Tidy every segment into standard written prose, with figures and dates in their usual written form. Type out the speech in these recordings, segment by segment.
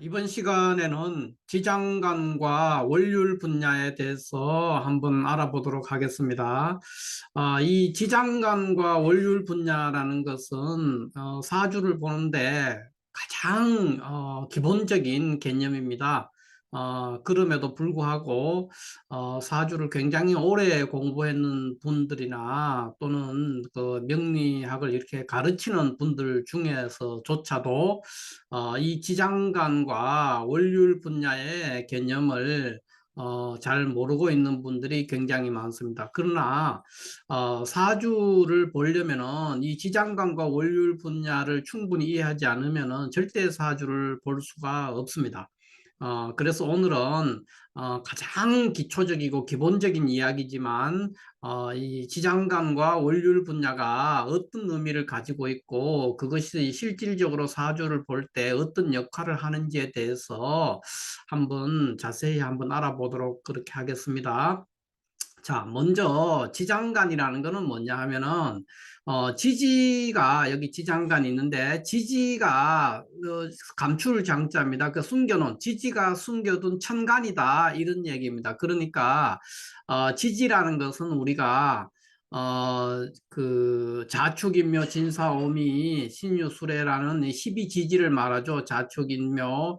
이번 시간에는 지장간과 원률 분야에 대해서 한번 알아보도록 하겠습니다. 이 지장간과 원률 분야라는 것은 사주를 보는데 가장 기본적인 개념입니다. 그럼에도 불구하고 사주를 굉장히 오래 공부했는 분들이나 또는 그 명리학을 이렇게 가르치는 분들 중에서조차도 이 지장간과 원률 분야의 개념을 잘 모르고 있는 분들이 굉장히 많습니다. 그러나 사주를 보려면은 이 지장간과 원률 분야를 충분히 이해하지 않으면은 절대 사주를 볼 수가 없습니다. 그래서 오늘은 가장 기초적이고 기본적인 이야기지만 이 지장간과 원률 분야가 어떤 의미를 가지고 있고 그것이 실질적으로 사주를 볼 때 어떤 역할을 하는지에 대해서 한번 자세히 한번 알아보도록 그렇게 하겠습니다. 자, 먼저 지장간이라는 거는 뭐냐 하면은 지지가 여기 지장간이 있는데 지지가 감출 장자입니다. 그 숨겨놓은 지지가 숨겨둔 천간이다 이런 얘기입니다. 그러니까 지지라는 것은 우리가 그 자축인묘 진사오미 신유수레라는 이 12지지를 말하죠. 자축인묘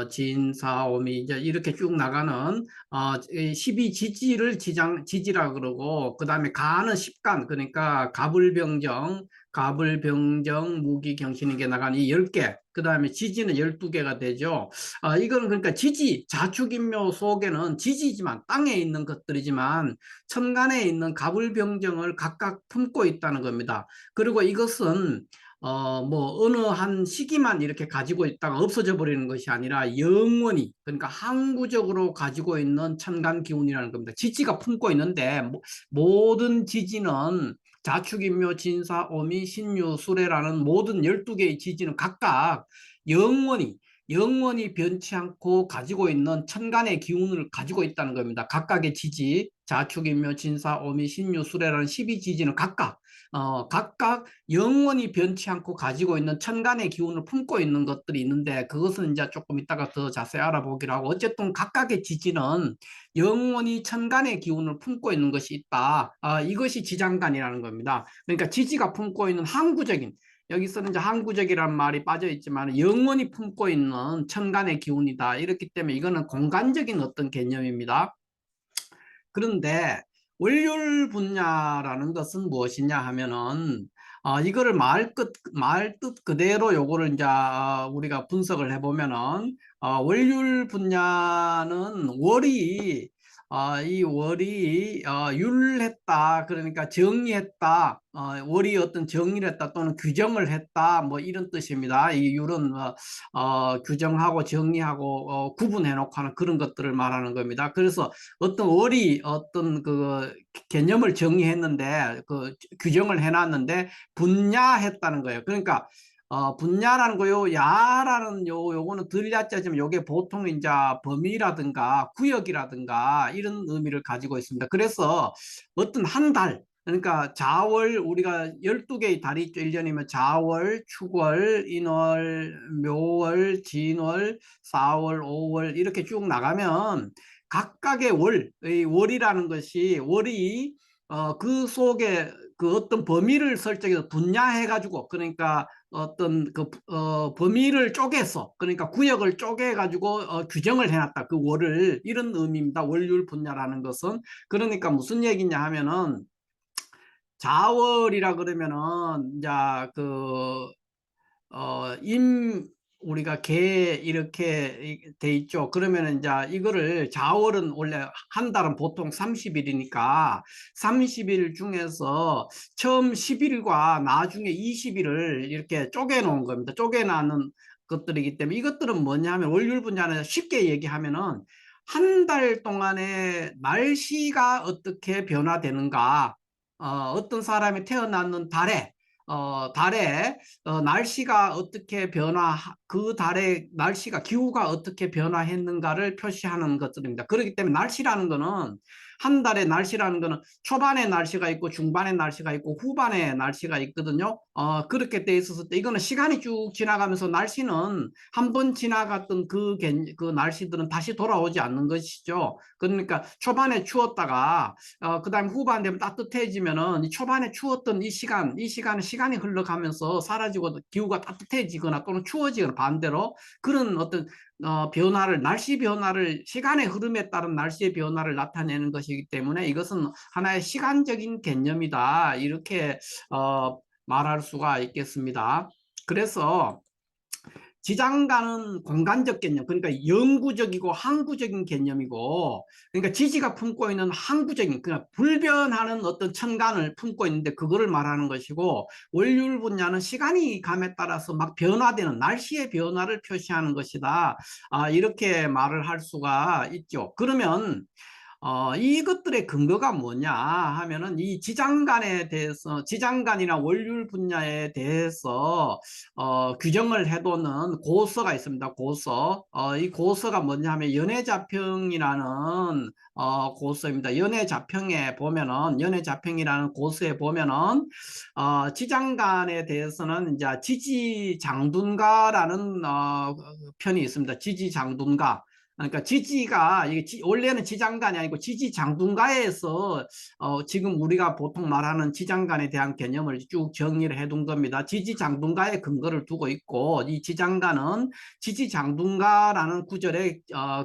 진사오미 이제 이렇게 쭉 나가는 12지지를 지지라 그러고, 그 다음에 가는 십간, 그러니까 가불병정, 무기경신에게 나간 이 10개, 그 다음에 지지는 12개가 되죠. 이거는 그러니까 지지, 자축인묘 속에는 지지지만, 땅에 있는 것들이지만, 천간에 있는 가불병정을 각각 품고 있다는 겁니다. 그리고 이것은 뭐 어느 한 시기만 이렇게 가지고 있다가 없어져 버리는 것이 아니라 영원히, 그러니까 항구적으로 가지고 있는 천간 기운이라는 겁니다. 지지가 품고 있는데 모든 지지는 자축인묘 진사오미 신유 수레라는 모든 12개의 지지는 각각 영원히 변치 않고 가지고 있는 천간의 기운을 가지고 있다는 겁니다. 각각의 지지, 자축인묘 진사오미 신유 수레라는 12지지는 각각 영원히 변치 않고 가지고 있는 천간의 기운을 품고 있는 것들이 있는데, 그것은 이제 조금 이따가 더 자세히 알아보기로 하고, 어쨌든 각각의 지지는 영원히 천간의 기운을 품고 있는 것이 있다. 이것이 지장간이라는 겁니다. 그러니까 지지가 품고 있는 항구적인, 여기서는 이제 항구적이라는 말이 빠져 있지만 영원히 품고 있는 천간의 기운이다. 이렇기 때문에 이거는 공간적인 어떤 개념입니다. 그런데 원률 분야라는 것은 무엇이냐 하면은 이거를 말뜻 그대로 요거를 이제 우리가 분석을 해보면은 원률 분야는 이 월이 율했다, 그러니까 정리했다, 월이 어떤 정리를 했다 또는 규정을 했다, 뭐 이런 뜻입니다. 이 율은 규정하고 정리하고 구분해 놓고 하는 그런 것들을 말하는 겁니다. 그래서 어떤 월이 어떤 그 개념을 정리했는데, 그 규정을 해놨는데 분야했다는 거예요. 그러니까 분야라는 거요, 야라는 요거는 들야자지만 요게 보통 이제 범위라든가 구역이라든가 이런 의미를 가지고 있습니다. 그래서 어떤 한 달, 그러니까 자월, 우리가 12개의 달이 있죠. 1년이면 자월, 축월, 인월, 묘월, 진월, 4월, 5월 이렇게 쭉 나가면 각각의 이 월이라는 것이 월이 그 속에 그 어떤 범위를 설정해서 분야해 가지고, 그러니까 어떤 그 범위를 쪼개서, 그러니까 구역을 쪼개 가지고 규정을 해놨다, 그 월을, 이런 의미입니다. 월율 분야라는 것은. 그러니까 무슨 얘기냐 하면은 자월이라 그러면은 이제 그 우리가 개 이렇게 돼 있죠. 그러면 이제 이거를 자월은 원래 한 달은 보통 30일이니까 30일 중에서 처음 10일과 나중에 20일을 이렇게 쪼개 놓은 겁니다. 쪼개 놓는 것들이기 때문에 이것들은 뭐냐면 월율 분야는 쉽게 얘기하면은 한 달 동안의 날씨가 어떻게 변화되는가, 어떤 사람이 태어났는 달에 달에 날씨가 어떻게 그 달의 날씨가 기후가 어떻게 변화했는가를 표시하는 것들입니다. 그렇기 때문에 날씨라는 거는 한 달의 날씨라는 거는 초반에 날씨가 있고 중반에 날씨가 있고 후반에 날씨가 있거든요. 그렇게 돼 있어서 이거는 시간이 쭉 지나가면서 날씨는 한 번 지나갔던 그 날씨들은 다시 돌아오지 않는 것이죠. 그러니까 초반에 추웠다가 그다음 후반 되면 따뜻해지면은 초반에 추웠던 이 시간은 시간이 흘러가면서 사라지고 기후가 따뜻해지거나 또는 추워지거나 반대로 그런 어떤 날씨 변화를 시간의 흐름에 따른 날씨의 변화를 나타내는 것이기 때문에 이것은 하나의 시간적인 개념이다. 이렇게 말할 수가 있겠습니다. 그래서 지장간은 공간적 개념, 그러니까 영구적이고 항구적인 개념이고, 그러니까 지지가 품고 있는 항구적인, 그러니까 불변하는 어떤 천간을 품고 있는데 그거를 말하는 것이고, 월율 분야는 시간이 감에 따라서 막 변화되는 날씨의 변화를 표시하는 것이다. 이렇게 말을 할 수가 있죠. 그러면 이것들의 근거가 뭐냐 하면은 이 지장간에 대해서 지장간이나 월율 분야에 대해서 규정을 해두는 고서가 있습니다. 고서. 이 고서가 뭐냐 하면 연해자평이라는 고서입니다. 연해자평이라는 고서에 보면은 지장간에 대해서는 이제 지지장둔가라는 편이 있습니다. 지지장둔가. 그러니까 지지가 이게 원래는 지장간이 아니고 지지장둔가에서 지금 우리가 보통 말하는 지장간에 대한 개념을 쭉 정리를 해둔 겁니다. 지지장둔가에 근거를 두고 있고 이 지장간은 지지장둔가라는 구절에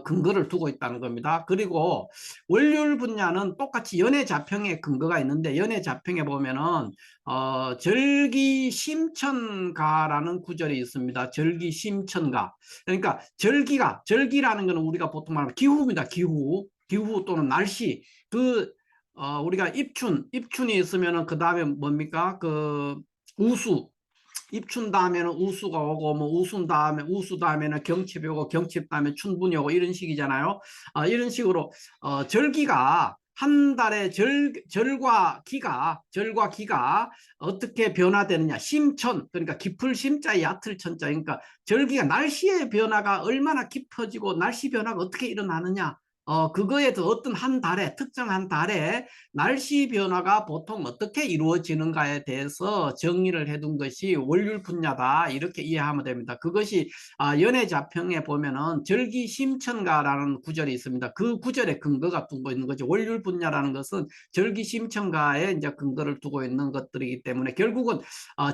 근거를 두고 있다는 겁니다. 그리고 월율 분야는 똑같이 연해자평에 근거가 있는데 연해자평에 보면은 절기심천가라는 구절이 있습니다. 절기심천가. 그러니까 절기라는 것은 우리가 보통 말하는 기후입니다. 기후 또는 날씨. 우리가 입춘이 있으면은 그 다음에 뭡니까? 우수. 입춘 다음에는 우수가 오고 뭐 우수 다음에는 경칩이 오고 경칩 다음에 춘분이 오고 이런 식이잖아요. 이런 식으로 절기가 한 달의 절과 기가 어떻게 변화되느냐. 심천, 그러니까 깊을 심자에 얕을 천자. 그러니까 절기가 날씨의 변화가 얼마나 깊어지고 날씨 변화가 어떻게 일어나느냐. 그거에 더 특정한 달에 날씨 변화가 보통 어떻게 이루어지는가에 대해서 정리를 해둔 것이 월율 분야다. 이렇게 이해하면 됩니다. 그것이 연해자평에 보면은 절기심천가라는 구절이 있습니다. 그 구절에 근거가 두고 있는 거죠. 월율 분야라는 것은 절기심천가에 이제 근거를 두고 있는 것들이기 때문에 결국은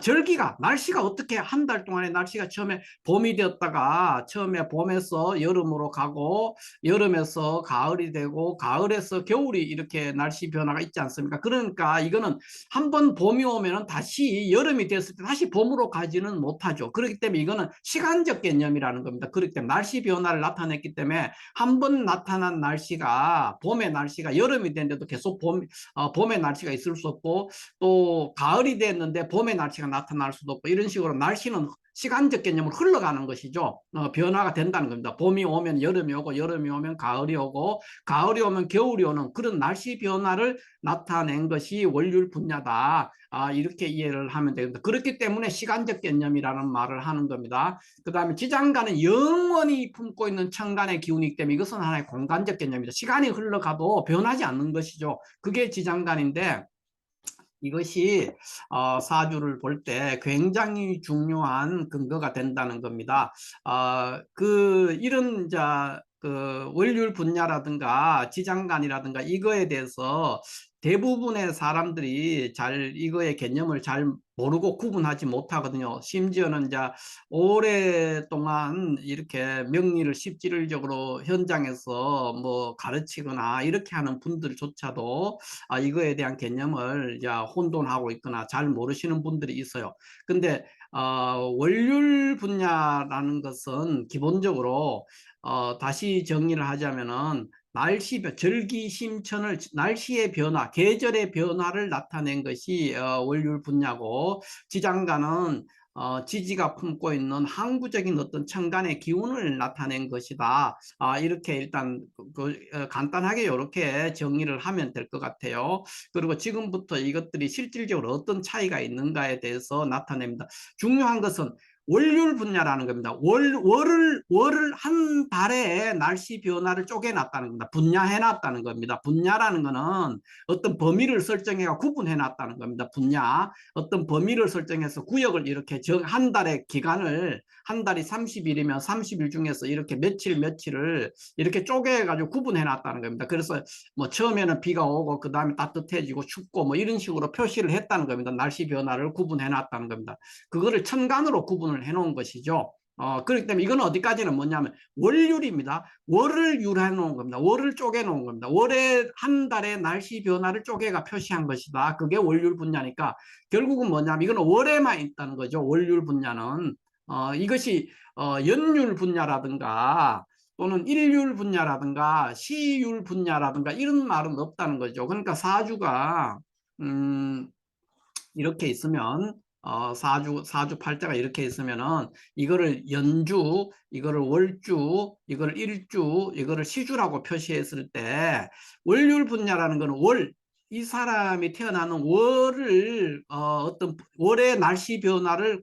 절기가 날씨가 어떻게 한 달 동안에 날씨가 처음에 봄이 되었다가 처음에 봄에서 여름으로 가고 여름에서 가을이 되고 가을에서 겨울이 이렇게 날씨 변화가 있지 않습니까? 그러니까 이거는 한번 봄이 오면은 다시 여름이 됐을 때 다시 봄으로 가지는 못하죠. 그렇기 때문에 이거는 시간적 개념이라는 겁니다. 그렇기 때문에 날씨 변화를 나타냈기 때문에 한 번 나타난 날씨가 봄의 날씨가 여름이 됐는데도 계속 봄의 날씨가 있을 수 없고 또 가을이 됐는데 봄의 날씨가 나타날 수도 없고 이런 식으로 날씨는 시간적 개념으로 흘러가는 것이죠. 변화가 된다는 겁니다. 봄이 오면 여름이 오고 여름이 오면 가을이 오고 가을이 오면 겨울이 오는 그런 날씨 변화를 나타낸 것이 월율 분야다. 이렇게 이해를 하면 됩니다. 그렇기 때문에 시간적 개념이라는 말을 하는 겁니다. 그 다음에 지장간은 영원히 품고 있는 천간의 기운이기 때문에 이것은 하나의 공간적 개념입니다. 시간이 흘러가도 변하지 않는 것이죠. 그게 지장간인데 이것이 사주를 볼 때 굉장히 중요한 근거가 된다는 겁니다. 이런 월율 분야라든가 지장간이라든가 이거에 대해서 대부분의 사람들이 이거의 개념을 잘 모르고 구분하지 못하거든요. 심지어는 이제 오랫동안 이렇게 명리를 실질적으로 현장에서 뭐 가르치거나 이렇게 하는 분들조차도 이거에 대한 개념을 이제 혼돈하고 있거나 잘 모르시는 분들이 있어요. 근데 월율 분야라는 것은 기본적으로 다시 정리를 하자면은 절기심천을 날씨의 변화, 계절의 변화를 나타낸 것이 월율 분야고 지장간은 지지가 품고 있는 항구적인 어떤 천간의 기운을 나타낸 것이다. 이렇게 일단 간단하게 이렇게 정리를 하면 될 것 같아요. 그리고 지금부터 이것들이 실질적으로 어떤 차이가 있는가에 대해서 나타냅니다. 중요한 것은 월율 분야라는 겁니다. 월을 한 달의 날씨 변화를 쪼개놨다는 겁니다. 분야해놨다는 겁니다. 분야라는 거는 어떤 범위를 설정해 구분해놨다는 겁니다. 분야. 어떤 범위를 설정해서 구역을 이렇게 한 달의 기간을 한 달이 30일이면 30일 중에서 이렇게 며칠을 이렇게 쪼개가지고 구분해놨다는 겁니다. 그래서 뭐 처음에는 비가 오고 그 다음에 따뜻해지고 춥고 뭐 이런 식으로 표시를 했다는 겁니다. 날씨 변화를 구분해놨다는 겁니다. 그거를 천간으로 구분을 해놓은 것이죠. 그렇기 때문에 이건 어디까지는 뭐냐면 월율입니다. 월을 율해 놓은 겁니다. 월을 쪼개 놓은 겁니다. 월의 한 달의 날씨 변화를 쪼개가 표시한 것이다. 그게 월율 분야니까 결국은 뭐냐면 이건 월에만 있다는 거죠. 월율 분야는. 이것이 연율 분야라든가 또는 일율 분야라든가 시율 분야라든가 이런 말은 없다는 거죠. 그러니까 사주가 이렇게 있으면 사주 팔자가 이렇게 있으면은 이거를 연주, 이거를 월주, 이거를 일주, 이거를 시주라고 표시했을 때 월율 분야라는 거는 이 사람이 태어나는 월을 어떤 월의 날씨 변화를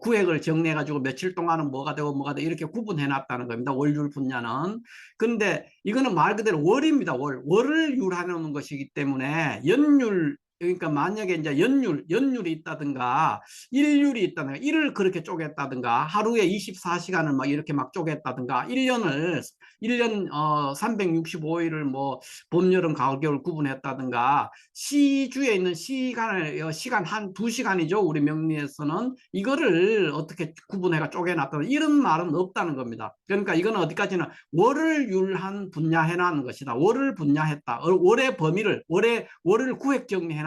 구획을 정리해 가지고 며칠 동안은 뭐가 되고 이렇게 구분해 놨다는 겁니다. 월율 분야는. 근데 이거는 말 그대로 월입니다. 월을 율하는 것이기 때문에 연율, 그러니까 만약에 이제 연율이 있다든가 일율이 있다든가 일을 그렇게 쪼갰다든가 하루에 24시간을 막 이렇게 막 쪼갰다든가 1년 365일을 뭐 봄, 여름, 가을, 겨울 구분했다든가 시주에 있는 시간 한 2시간이죠. 우리 명리에서는 이거를 어떻게 구분해가 쪼개놨다 이런 말은 없다는 겁니다. 그러니까 이거는 어디까지나 월을 율한 분야해놨는 것이다. 월을 분야했다. 월의 범위를 월을 구획 정리해놨다.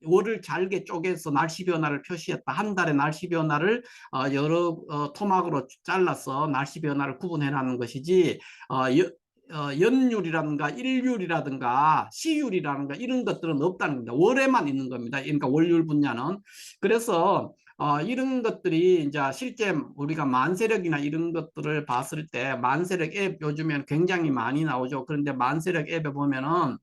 월을 잘게 쪼개서 날씨 변화를 표시했다. 한 달의 날씨 변화를 여러 토막으로 잘라서 날씨 변화를 구분해놨는 것이지 연율이라든가 일율이라든가 시율이라든가 이런 것들은 없다는 겁니다. 월에만 있는 겁니다. 그러니까 월율 분야는. 그래서 이런 것들이 이제 실제 우리가 만세력이나 이런 것들을 봤을 때 만세력 앱 요즘엔 굉장히 많이 나오죠. 그런데 만세력 앱에 보면은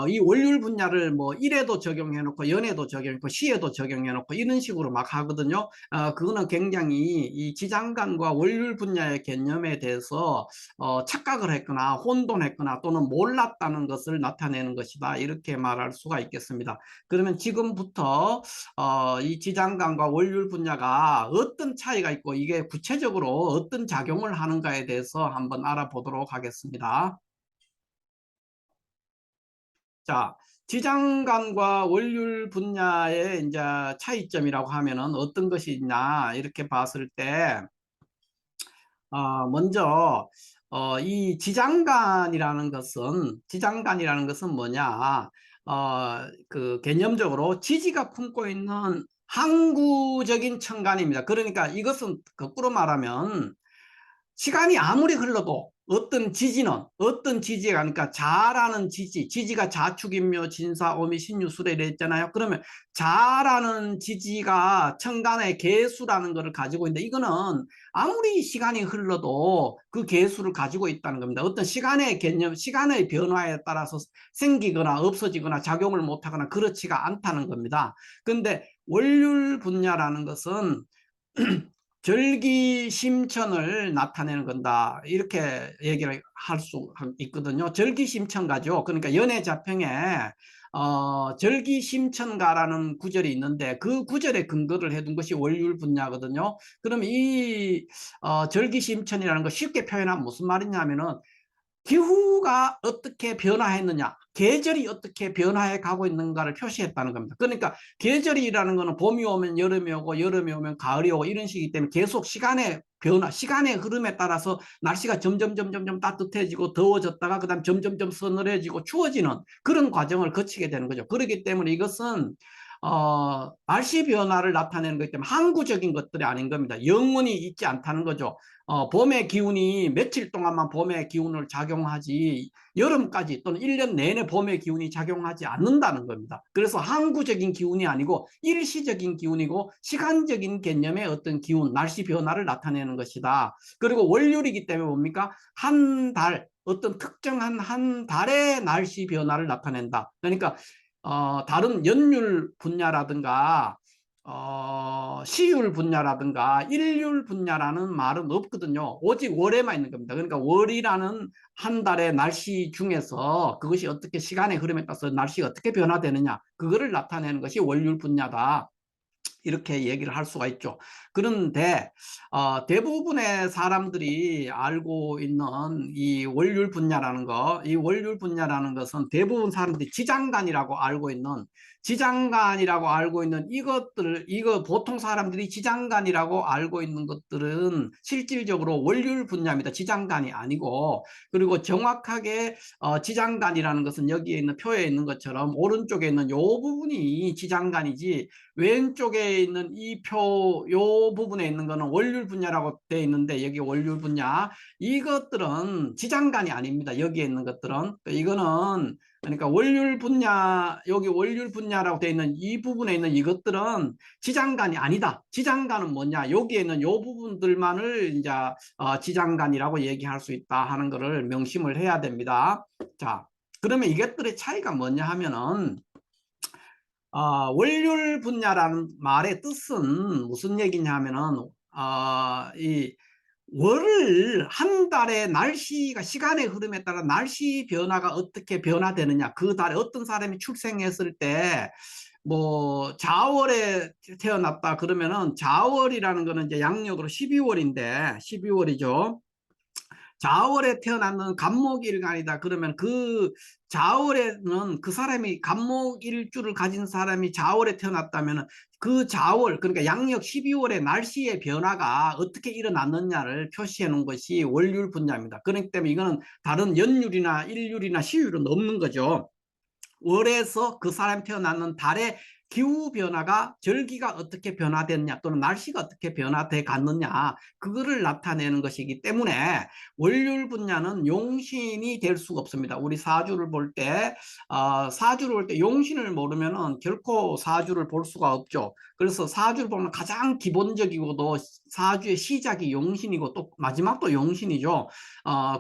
이 월율 분야를 뭐 일에도 적용해 놓고 연에도 적용해 놓고 시에도 적용해 놓고 이런 식으로 막 하거든요. 그거는 굉장히 이 지장간과 월율 분야의 개념에 대해서 착각을 했거나 혼돈했거나 또는 몰랐다는 것을 나타내는 것이다. 이렇게 말할 수가 있겠습니다. 그러면 지금부터 이 지장간과 월율 분야가 어떤 차이가 있고 이게 구체적으로 어떤 작용을 하는가에 대해서 한번 알아보도록 하겠습니다. 자, 지장간과 월율 분야의 이제 차이점이라고 하면은 어떤 것이 있냐 이렇게 봤을 때 먼저 이 지장간이라는 것은 뭐냐? 그 개념적으로 지지가 품고 있는 항구적인 천간입니다. 그러니까 이것은 거꾸로 말하면 시간이 아무리 흘러도 어떤 지지가 그러니까 자라는 지지가 자축인묘 진사 오미 신유 수래 이랬잖아요. 그러면 자라는 지지가 천간의 개수라는 것을 가지고 있는데 이거는 아무리 시간이 흘러도 그 개수를 가지고 있다는 겁니다. 어떤 시간의 개념, 시간의 변화에 따라서 생기거나 없어지거나 작용을 못하거나 그렇지가 않다는 겁니다. 근데 월율 분야라는 것은 절기심천을 나타내는 건다. 이렇게 얘기를 할 수 있거든요. 절기심천가죠. 그러니까 연애자평에 절기심천가라는 구절이 있는데 그 구절에 근거를 해둔 것이 월율 분야거든요. 그럼 이 절기심천이라는 거 쉽게 표현하면 무슨 말이냐면은 기후가 어떻게 변화했느냐, 계절이 어떻게 변화해 가고 있는가를 표시했다는 겁니다. 그러니까 계절이라는 것은 봄이 오면 여름이 오고 여름이 오면 가을이 오고 이런 식이기 때문에 계속 시간의 변화, 시간의 흐름에 따라서 날씨가 점점 따뜻해지고 더워졌다가 그다음 점점 서늘해지고 추워지는 그런 과정을 거치게 되는 거죠. 그렇기 때문에 이것은 날씨 변화를 나타내는 거기 때문에 항구적인 것들이 아닌 겁니다. 영원히 있지 않다는 거죠. 봄의 기운이 며칠 동안만 봄의 기운을 작용하지 여름까지 또는 1년 내내 봄의 기운이 작용하지 않는다는 겁니다. 그래서 항구적인 기운이 아니고 일시적인 기운이고 시간적인 개념의 어떤 기운, 날씨 변화를 나타내는 것이다. 그리고 월요일이기 때문에 뭡니까? 한 달, 어떤 특정한 한 달의 날씨 변화를 나타낸다. 그러니까 다른 연율 분야라든가 시율 분야라든가 일률 분야라는 말은 없거든요. 오직 월에만 있는 겁니다. 그러니까 월이라는 한 달의 날씨 중에서 그것이 어떻게 시간의 흐름에 따라서 날씨가 어떻게 변화되느냐 그거를 나타내는 것이 월율 분야다. 이렇게 얘기를 할 수가 있죠. 그런데 대부분의 사람들이 알고 있는 이 월율 분야라는 거, 이 월율 분야라는 것은 대부분 사람들이 지장간이라고 알고 있는 이것들, 이거 보통 사람들이 지장간이라고 알고 있는 것들은 실질적으로 월율 분야입니다. 지장간이 아니고. 그리고 정확하게 지장간이라는 것은 여기에 있는 표에 있는 것처럼 오른쪽에 있는 요 부분이 지장간이지 왼쪽에 있는 이 표, 요 부분에 있는 거는 월율 분야라고 되어 있는데 여기 월율 분야 이것들은 지장간이 아닙니다. 여기에 있는 것들은 이거는 그러니까 월율 분야 여기 월율 분야라고 되어 있는 이 부분에 있는 이것들은 지장간이 아니다. 지장간은 뭐냐? 여기에 있는 요 부분들만을 이제 지장간이라고 얘기할 수 있다 하는 것을 명심을 해야 됩니다. 자, 그러면 이것들의 차이가 뭐냐 하면은 월율 분야라는 말의 뜻은 무슨 얘기냐 하면은 이 월을 한 달의 날씨가 시간의 흐름에 따라 날씨 변화가 어떻게 변화되느냐 그 달에 어떤 사람이 출생했을 때 뭐 자월에 태어났다 그러면은 자월이라는 거는 이제 양력으로 12월인데 12월이죠. 자월에 태어나는 간목일간이다. 그러면 그 자월에는 그 사람이 간목일주를 가진 사람이 자월에 태어났다면 그 자월 그러니까 양력 12월의 날씨의 변화가 어떻게 일어났느냐를 표시해 놓은 것이 월율 분야입니다. 그렇기 때문에 이거는 다른 연율이나 일율이나 시율은 없는 거죠. 월에서 그 사람이 태어나는 달의 기후 변화가 절기가 어떻게 변화됐냐 또는 날씨가 어떻게 변화돼 갔느냐 그거를 나타내는 것이기 때문에 월율 분야는 용신이 될 수가 없습니다. 우리 사주를 볼 때 사주를 볼 때 용신을 모르면은 결코 사주를 볼 수가 없죠. 그래서 사주를 보면 가장 기본적이고도 사주의 시작이 용신이고 또 마지막도 용신이죠.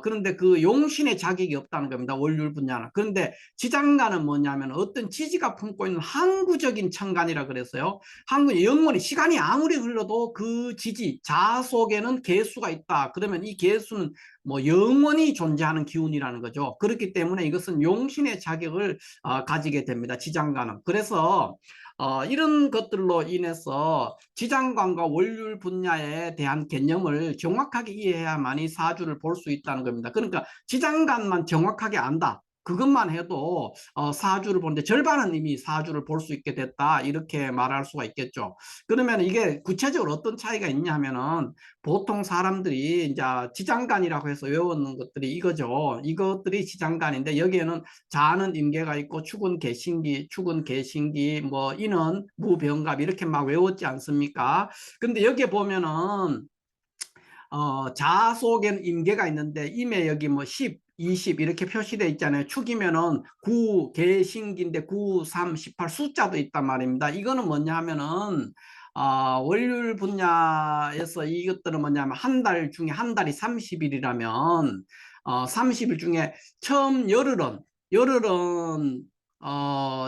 그런데 그 용신의 자격이 없다는 겁니다. 월율 분야는. 그런데 지장간은 뭐냐면 어떤 지지가 품고 있는 항구적인 천간이라 그랬어요. 항구 영원히 시간이 아무리 흘러도 그 지지 자 속에는 개수가 있다. 그러면 이 개수는 뭐 영원히 존재하는 기운이라는 거죠. 그렇기 때문에 이것은 용신의 자격을 가지게 됩니다. 지장간은. 그래서 이런 것들로 인해서 지장간과 월율 분야에 대한 개념을 정확하게 이해해야만이 사주를 볼 수 있다는 겁니다. 그러니까 지장간만 정확하게 안다. 그것만 해도 사주를 보는데 절반은 이미 사주를 볼 수 있게 됐다 이렇게 말할 수가 있겠죠. 그러면 이게 구체적으로 어떤 차이가 있냐 하면은 보통 사람들이 이제 지장간이라고 해서 외우는 것들이 이거죠. 이것들이 지장간인데 여기에는 자는 임계가 있고 축은 개신기, 축은 개신기, 뭐 인은 무병갑 이렇게 막 외웠지 않습니까? 근데 여기에 보면은 자 속에는 임계가 있는데 임에 여기 뭐 10, 20 이렇게 표시되어 있잖아요. 축이면은 9, 개신기인데 9, 3, 18 숫자도 있단 말입니다. 이거는 뭐냐 하면은 월요일 분야에서 이것들은 뭐냐면 한 달 중에 한 달이 30일이라면 30일 중에 처음 열흘은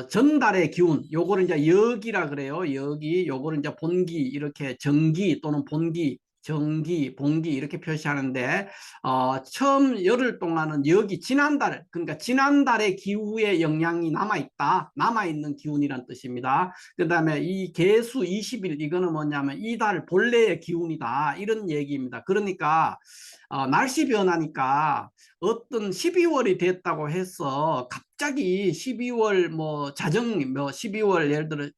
전달의 기운, 요거를 이제 여기라 그래요. 여기, 요거를 이제 본기, 이렇게 정기 또는 본기, 정기, 봉기 이렇게 표시하는데 처음 열흘 동안은 여기 지난달 그러니까 지난달의 기후의 영향이 남아있다. 남아있는 기운이란 뜻입니다. 그 다음에 이 개수 20일 이거는 뭐냐면 이달 본래의 기운이다. 이런 얘기입니다. 그러니까 날씨 변하니까 어떤 12월이 됐다고 해서 갑자기 12월 뭐 자정 뭐 12월 예를 들어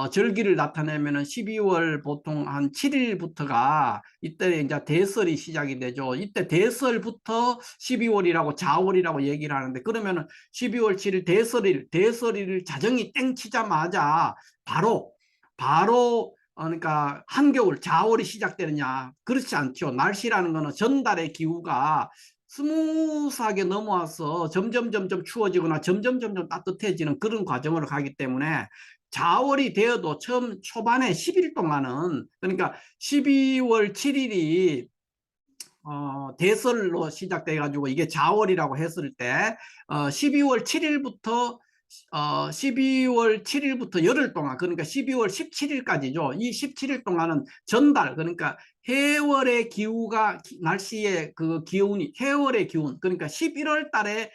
절기를 나타내면은 12월 보통 한 7일부터가 이때 이제 대설이 시작이 되죠. 이때 대설부터 12월이라고 자월이라고 얘기를 하는데, 그러면은 12월 7일 대설일 자정이 땡 치자마자 바로 그러니까 한겨울 자월이 시작되느냐? 그렇지 않죠. 날씨라는 거는 전달의 기후가 스무스하게 넘어와서 점점 추워지거나 점점 따뜻해지는 그런 과정으로 가기 때문에 자월이 되어도 처음 초반에 10일 동안은, 그러니까 12월 7일이 대설로 시작돼 가지고 이게 자월이라고 했을 때 12월 7일부터 12월 7일부터 열흘 동안, 그러니까 12월 17일까지죠. 이 17일 동안은 전달, 그러니까 해월의 기후가 날씨의 그 기운이 해월의 기운, 그러니까 11월 달에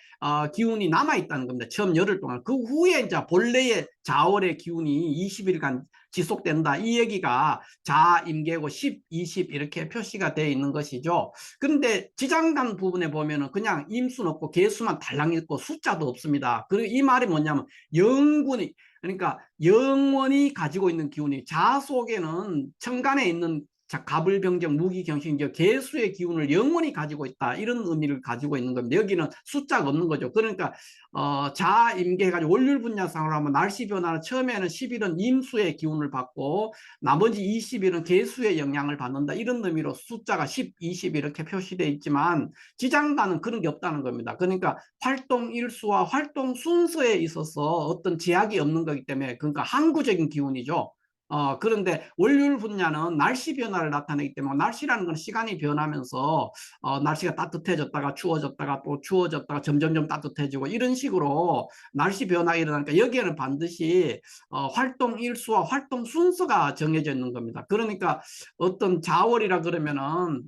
기운이 남아 있다는 겁니다. 처음 열흘 동안. 그 후에 이제 본래의 자월의 기운이 20일간 지속된다. 이 얘기가 자임계고 10, 20 이렇게 표시가 되어 있는 것이죠. 그런데 지장간 부분에 보면은 그냥 임수 넣고 개수만 달랑 있고 숫자도 없습니다. 그리고 이 말이 뭐냐면 영군이, 그러니까 영원히 가지고 있는 기운이, 자 속에는 천간에 있는 가불병정 무기경신 개수의 기운을 영원히 가지고 있다, 이런 의미를 가지고 있는 겁니다. 여기는 숫자가 없는 거죠. 그러니까 자임계 해가지고 월율분야상으로 하면 날씨 변화는 처음에는 10일은 임수의 기운을 받고 나머지 20일은 개수의 영향을 받는다, 이런 의미로 숫자가 10, 20 이렇게 표시되어 있지만 지장간은 그런 게 없다는 겁니다. 그러니까 활동 일수와 활동 순서에 있어서 어떤 제약이 없는 거기 때문에, 그러니까 항구적인 기운이죠. 그런데 월요일 분야는 날씨 변화를 나타내기 때문에, 날씨라는 건 시간이 변하면서 날씨가 따뜻해졌다가 추워졌다가 또 추워졌다가 점점점 따뜻해지고 이런 식으로 날씨 변화가 일어나니까 여기에는 반드시 활동 일수와 활동 순서가 정해져 있는 겁니다. 그러니까 어떤 자월이라 그러면은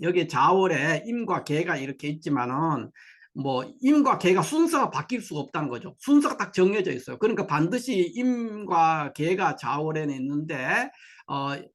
여기 자월에 임과 계가 이렇게 있지만은 뭐 임과 계가 순서가 바뀔 수가 없다는 거죠. 순서가 딱 정해져 있어요. 그러니까 반드시 임과 계가 자월에는 있는데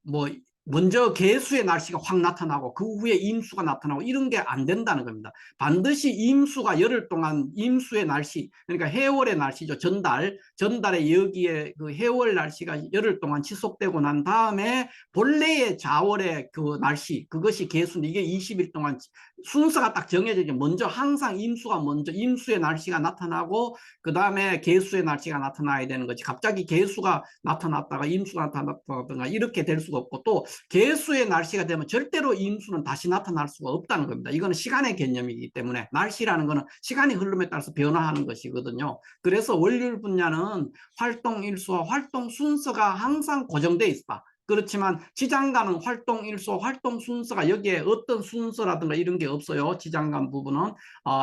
뭐 먼저 계수의 날씨가 확 나타나고 그 후에 임수가 나타나고 이런 게 안 된다는 겁니다. 반드시 임수가 열흘 동안 임수의 날씨, 그러니까 해월의 날씨죠. 전달에 여기에 그 해월 날씨가 열흘 동안 지속되고 난 다음에 본래의 자월의 그 날씨, 그것이 계수인데 이게 20일 동안 순서가 딱 정해져 있죠. 먼저 항상 임수가 먼저, 임수의 날씨가 나타나고 그 다음에 계수의 날씨가 나타나야 되는 거지. 갑자기 계수가 나타났다가 임수가 나타났다가 이렇게 될 수가 없고, 또 계수의 날씨가 되면 절대로 임수는 다시 나타날 수가 없다는 겁니다. 이거는 시간의 개념이기 때문에, 날씨라는 거는 시간이 흐름에 따라서 변화하는 것이거든요. 그래서 월요일 분야는 활동 일수와 활동 순서가 항상 고정되어 있다. 그렇지만 지장간은 활동 일수, 활동 순서가 여기에 어떤 순서라든가 이런 게 없어요. 지장간 부분은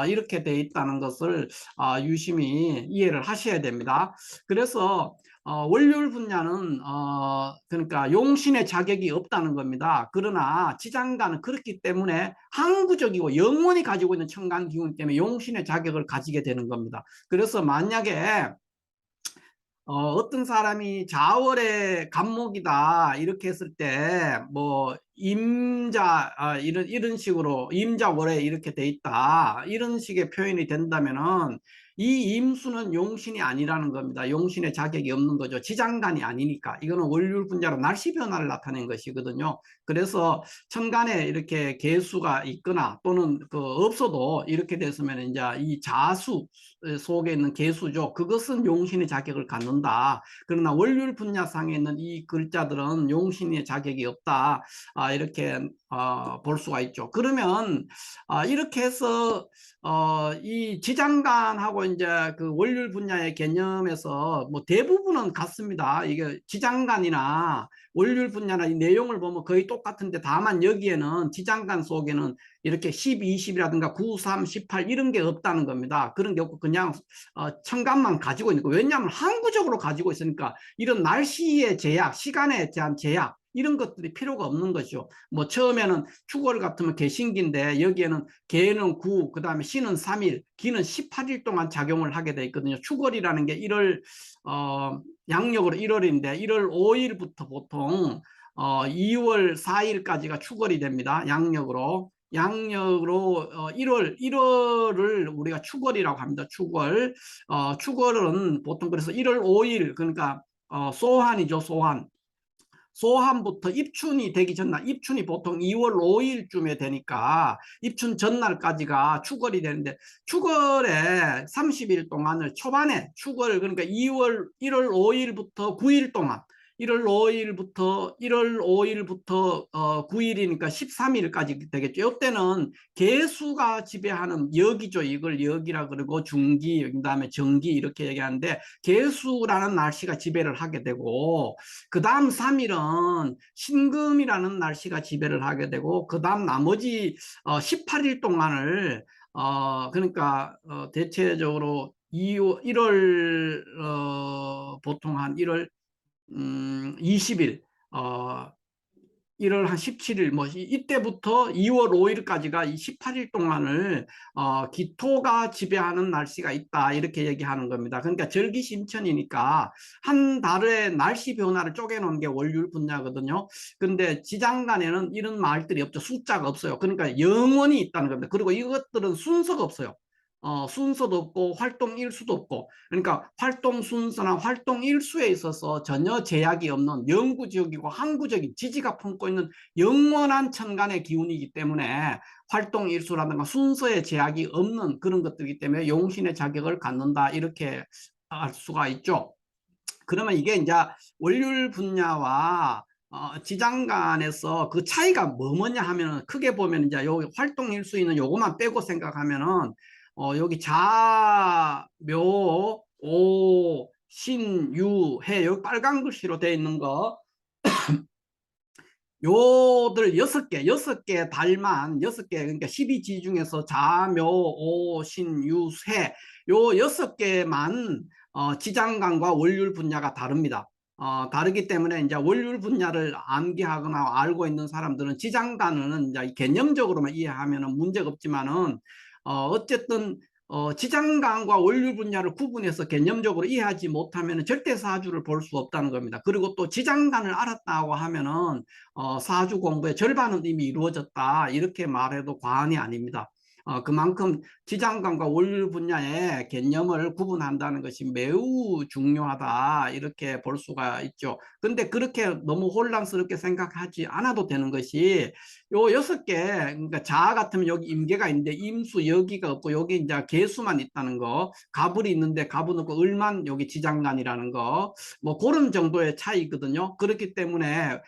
이렇게 돼 있다는 것을 유심히 이해를 하셔야 됩니다. 그래서 월요일 분야는 그러니까 용신의 자격이 없다는 겁니다. 그러나 지장간은 그렇기 때문에 항구적이고 영원히 가지고 있는 천간 기운 때문에 용신의 자격을 가지게 되는 겁니다. 그래서 만약에 어떤 사람이 자월의 간목이다 이렇게 했을 때 뭐 임자 이런 식으로 임자월에 이렇게 돼 있다 이런 식의 표현이 된다면은 이 임수는 용신이 아니라는 겁니다. 용신의 자격이 없는 거죠. 지장간이 아니니까. 이거는 월율 분자로 날씨 변화를 나타낸 것이거든요. 그래서 천간에 이렇게 개수가 있거나 또는 그 없어도 이렇게 됐으면 이제 이 자수 속에 있는 개수죠. 그것은 용신의 자격을 갖는다. 그러나 월율 분야상에 있는 이 글자들은 용신의 자격이 없다. 이렇게 볼 수가 있죠. 그러면 이렇게 해서 이 지장간하고 이제 그 월율 분야의 개념에서 뭐 대부분은 같습니다. 이게 지장간이나 월율 분야나 이 내용을 보면 거의 똑같은데, 다만 여기에는 지장간 속에는 이렇게 10, 20이라든가 9, 3, 18 이런 게 없다는 겁니다. 그런 게 없고 그냥 천간만 가지고 있는 거. 왜냐하면 항구적으로 가지고 있으니까 이런 날씨의 제약, 시간에 대한 제약 이런 것들이 필요가 없는 것이죠. 뭐 처음에는 축월 같으면 개신기인데 여기에는 개는 9, 그 다음에 신은 3일, 기는 18일 동안 작용을 하게 돼 있거든요. 축월이라는 게 1월 양력으로 1월인데 1월 5일부터 보통 2월 4일까지가 축월이 됩니다. 양력으로. 양력으로 1월을 우리가 축월이라고 합니다. 축월. 축월은 보통 그래서 1월 5일 그러니까 소환이죠. 소환. 소환부터 입춘이 되기 전날, 입춘이 보통 2월 5일쯤에 되니까 입춘 전날까지가 축월이 되는데, 축월에 30일 동안을 초반에 축월 그러니까 1월 5일부터 9일 동안 1월 5일부터 9일이니까 13일까지 되겠죠. 이때는 개수가 지배하는 역이죠. 이걸 역이라 그러고 중기, 그다음에 정기 이렇게 얘기하는데, 개수라는 날씨가 지배를 하게 되고, 그 다음 3일은 신금이라는 날씨가 지배를 하게 되고, 그 다음 나머지 18일 동안을 그러니까 대체적으로 1월 보통 한 1월 20일 1월 한 17일 뭐 이때부터 2월 5일까지가 이 18일 동안을 기토가 지배하는 날씨가 있다 이렇게 얘기하는 겁니다. 그러니까 절기심천이니까 한 달의 날씨 변화를 쪼개놓은 게 월율 분야거든요. 근데 지장간에는 이런 말들이 없죠. 숫자가 없어요. 그러니까 영원히 있다는 겁니다. 그리고 이것들은 순서가 없어요. 순서도 없고 활동 일수도 없고, 그러니까 활동 순서나 활동 일수에 있어서 전혀 제약이 없는 영구적이고 항구적인 지지가 품고 있는 영원한 천간의 기운이기 때문에, 활동 일수라든가 순서에 제약이 없는 그런 것들이기 때문에 용신의 자격을 갖는다 이렇게 알 수가 있죠. 그러면 이게 이제 월율 분야와 지장간에서 그 차이가 뭐냐 하면은, 크게 보면 이제 요 활동일 수 있는 요것만 빼고 생각하면은 여기 자, 묘, 오, 신, 유, 해, 여기 빨간 글씨로 되어 있는 거, 요들 6개, 6개 달만, 6개, 그러니까 12지 중에서 자, 묘, 오, 신, 유, 세, 요 6개만 지장간과 월율 분야가 다릅니다. 다르기 때문에 이제 월율 분야를 암기하거나 알고 있는 사람들은 지장간은 이제 개념적으로만 이해하면 문제가 없지만은, 어쨌든 지장간과 원률 분야를 구분해서 개념적으로 이해하지 못하면 절대 사주를 볼 수 없다는 겁니다. 그리고 또 지장간을 알았다고 하면은 사주 공부의 절반은 이미 이루어졌다 이렇게 말해도 과언이 아닙니다. 그만큼 지장간과 원률 분야의 개념을 구분한다는 것이 매우 중요하다 이렇게 볼 수가 있죠. 근데 그렇게 너무 혼란스럽게 생각하지 않아도 되는 것이, 요 6개, 그러니까 자 같으면 여기 임계가 있는데 임수 여기가 없고 여기 이제 개수만 있다는 거, 가불이 있는데 가불 없고 을만 여기 지장간이라는 거, 뭐 그런 정도의 차이거든요. 그렇기 때문에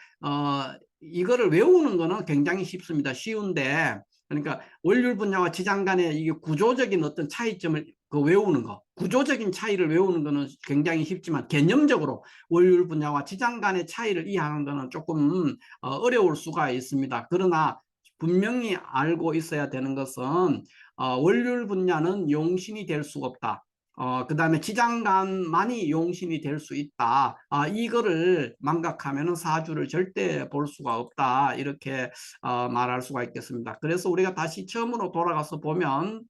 이거를 외우는 거는 굉장히 쉽습니다. 쉬운데, 그러니까 원률 분야와 지장 간의 이게 구조적인 어떤 차이점을 외우는 거, 구조적인 차이를 외우는 거는 굉장히 쉽지만, 개념적으로 원률 분야와 지장 간의 차이를 이해하는 거는 조금 어려울 수가 있습니다. 그러나 분명히 알고 있어야 되는 것은 원률 분야는 용신이 될 수가 없다. 그 다음에 지장간만이 용신이 될 수 있다. 이거를 망각하면 사주를 절대 볼 수가 없다. 이렇게 말할 수가 있겠습니다. 그래서 우리가 다시 처음으로 돌아가서 보면,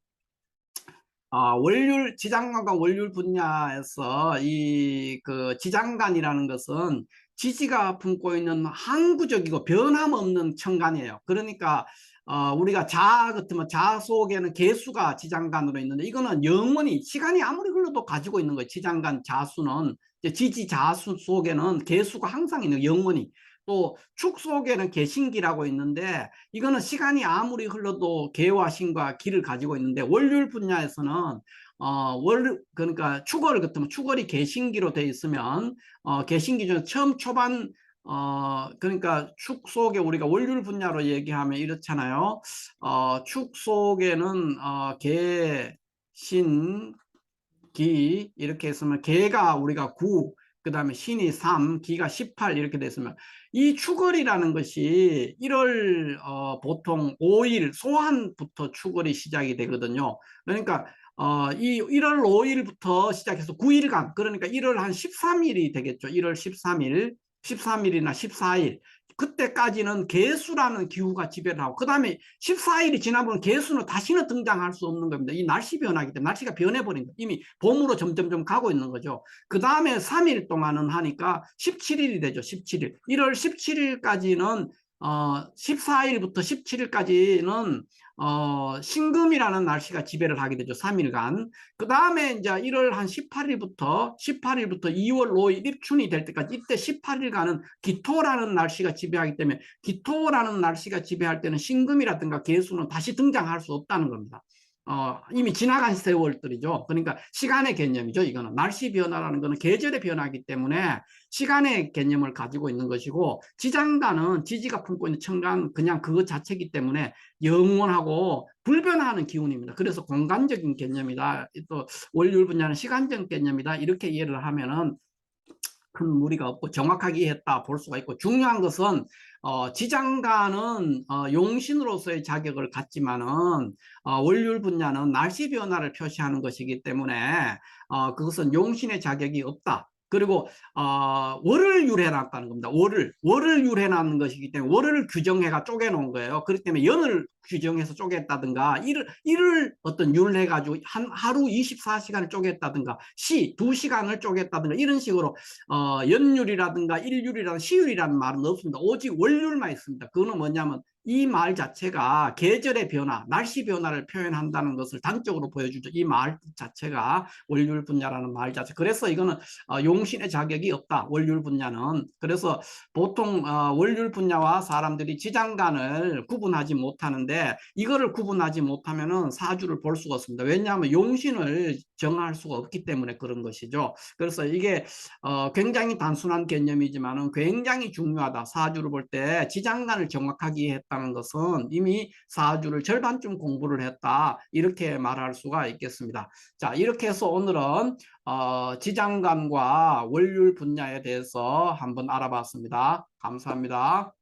월율, 지장간과 월율 분야에서 이 그 지장간이라는 것은 지지가 품고 있는 항구적이고 변함없는 천간이에요. 그러니까 우리가 자 같으면 자 속에는 개수가 지장간으로 있는데, 이거는 영원히 시간이 아무리 흘러도 가지고 있는 거예요. 지장간 자수는 지지 자수 속에는 개수가 항상 있는 거예요. 영원히. 또 축 속에는 개신기라고 있는데, 이거는 시간이 아무리 흘러도 개와 신과 기를 가지고 있는데, 월율 분야에서는 그러니까 축월 같으면 축월이 개신기로 돼 있으면 개신기 중에 처음 초반 그러니까 축 속에 우리가 월율 분야로 얘기하면 이렇잖아요. 축 속에는 개, 신, 기 이렇게 했으면, 개가 우리가 9, 그 다음에 신이 3, 기가 18 이렇게 됐으면, 이 축월이라는 것이 1월 보통 5일 소환부터 축월이 시작이 되거든요. 그러니까 이 1월 5일부터 시작해서 9일간, 그러니까 1월 한 13일이 되겠죠. 1월 13일, 13일이나 14일. 그때까지는 개수라는 기후가 지배를 하고, 그 다음에 14일이 지나면 개수는 다시는 등장할 수 없는 겁니다. 이 날씨 변화기 때문에, 날씨가 변해버린 거예요. 이미 봄으로 점점점 가고 있는 거죠. 그 다음에 3일 동안은 하니까 17일이 되죠. 17일. 1월 17일까지는 14일부터 17일까지는 신금이라는 날씨가 지배를 하게 되죠. 3일간. 그 다음에 이제 1월 한 18일부터 2월 5일 입춘이 될 때까지 이때 18일간은 기토라는 날씨가 지배하기 때문에 기토라는 날씨가 지배할 때는 신금이라든가 개수는 다시 등장할 수 없다는 겁니다. 이미 지나간 세월들이죠. 그러니까 시간의 개념이죠. 이거는 날씨 변화라는 거는 계절의 변화이기 때문에 시간의 개념을 가지고 있는 것이고, 지장간은 지지가 품고 있는 천간 그냥 그것 자체이기 때문에 영원하고 불변하는 기운입니다. 그래서 공간적인 개념이다. 또 월요일 분야는 시간적 개념이다. 이렇게 이해를 하면은 큰 무리가 없고 정확하게 이해했다 볼 수가 있고, 중요한 것은 지장간은 용신으로서의 자격을 갖지만은 월율 분야는 날씨 변화를 표시하는 것이기 때문에 그것은 용신의 자격이 없다. 그리고 월을 유래해놨다는 겁니다. 월을 유래해놨는 것이기 때문에 월을 규정해가 쪼개놓은 거예요. 그렇기 때문에 연을 규정해서 쪼갰다든가 일을 어떤 율해가지고 하루 24시간을 쪼갰다든가 2시간을 쪼갰다든가 이런 식으로 연율이라든가 일율이라든가 시율이라는 말은 없습니다. 오직 월율만 있습니다. 그거는 뭐냐면 이 말 자체가 계절의 변화, 날씨 변화를 표현한다는 것을 단적으로 보여주죠. 이 말 자체가 월율 분야라는 말 자체. 그래서 이거는 용신의 자격이 없다. 월율 분야는. 그래서 보통 월율 분야와 사람들이 지장간을 구분하지 못하는데, 이거를 구분하지 못하면은 사주를 볼 수가 없습니다. 왜냐하면 용신을 정할 수가 없기 때문에 그런 것이죠. 그래서 이게 굉장히 단순한 개념이지만은 굉장히 중요하다. 사주를 볼 때 지장간을 정확하게 이해했다는 것은 이미 사주를 절반쯤 공부를 했다. 이렇게 말할 수가 있겠습니다. 자, 이렇게 해서 오늘은 지장간과 월율 분야에 대해서 한번 알아봤습니다. 감사합니다.